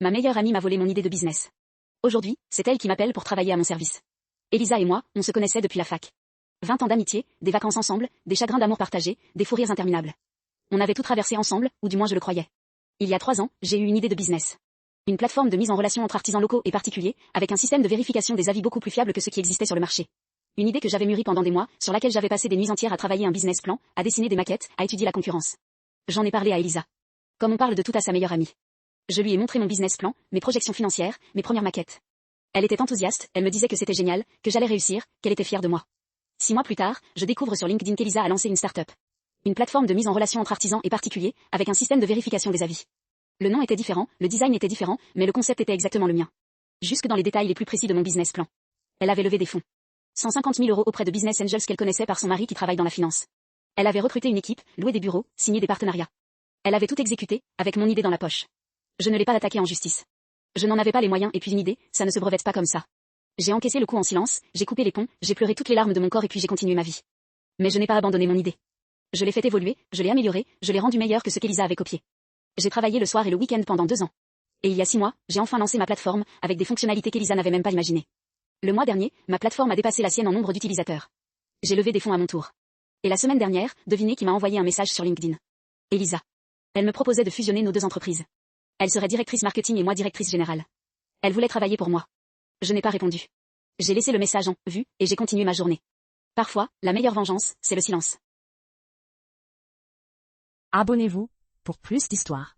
Ma meilleure amie m'a volé mon idée de business. Aujourd'hui, c'est elle qui m'appelle pour travailler à mon service. Elisa et moi, on se connaissait depuis la fac. 20 ans d'amitié, des vacances ensemble, des chagrins d'amour partagés, des fous rires interminables. On avait tout traversé ensemble, ou du moins je le croyais. Il y a 3 ans, j'ai eu une idée de business. Une plateforme de mise en relation entre artisans locaux et particuliers, avec un système de vérification des avis beaucoup plus fiable que ceux qui existaient sur le marché. Une idée que j'avais mûrie pendant des mois, sur laquelle j'avais passé des nuits entières à travailler un business plan, à dessiner des maquettes, à étudier la concurrence. J'en ai parlé à Elisa. Comme on parle de tout à sa meilleure amie. Je lui ai montré mon business plan, mes projections financières, mes premières maquettes. Elle était enthousiaste, elle me disait que c'était génial, que j'allais réussir, qu'elle était fière de moi. 6 mois plus tard, je découvre sur LinkedIn qu'Elisa a lancé une start-up. Une plateforme de mise en relation entre artisans et particuliers, avec un système de vérification des avis. Le nom était différent, le design était différent, mais le concept était exactement le mien. Jusque dans les détails les plus précis de mon business plan. Elle avait levé des fonds. 150 000 € auprès de business angels qu'elle connaissait par son mari qui travaille dans la finance. Elle avait recruté une équipe, loué des bureaux, signé des partenariats. Elle avait tout exécuté, avec mon idée dans la poche. Je ne l'ai pas attaquée en justice. Je n'en avais pas les moyens et puis une idée, ça ne se brevette pas comme ça. J'ai encaissé le coup en silence, j'ai coupé les ponts, j'ai pleuré toutes les larmes de mon corps et puis j'ai continué ma vie. Mais je n'ai pas abandonné mon idée. Je l'ai fait évoluer, je l'ai améliorée, je l'ai rendue meilleure que ce qu'Elisa avait copié. J'ai travaillé le soir et le week-end pendant 2 ans. Et il y a 6 mois, j'ai enfin lancé ma plateforme, avec des fonctionnalités qu'Elisa n'avait même pas imaginées. Le mois dernier, ma plateforme a dépassé la sienne en nombre d'utilisateurs. J'ai levé des fonds à mon tour. Et la semaine dernière, devinez qui m'a envoyé un message sur LinkedIn. Elisa. Elle me proposait de fusionner nos 2 entreprises. Elle serait directrice marketing et moi directrice générale. Elle voulait travailler pour moi. Je n'ai pas répondu. J'ai laissé le message en vue et j'ai continué ma journée. Parfois, la meilleure vengeance, c'est le silence. Abonnez-vous pour plus d'histoires.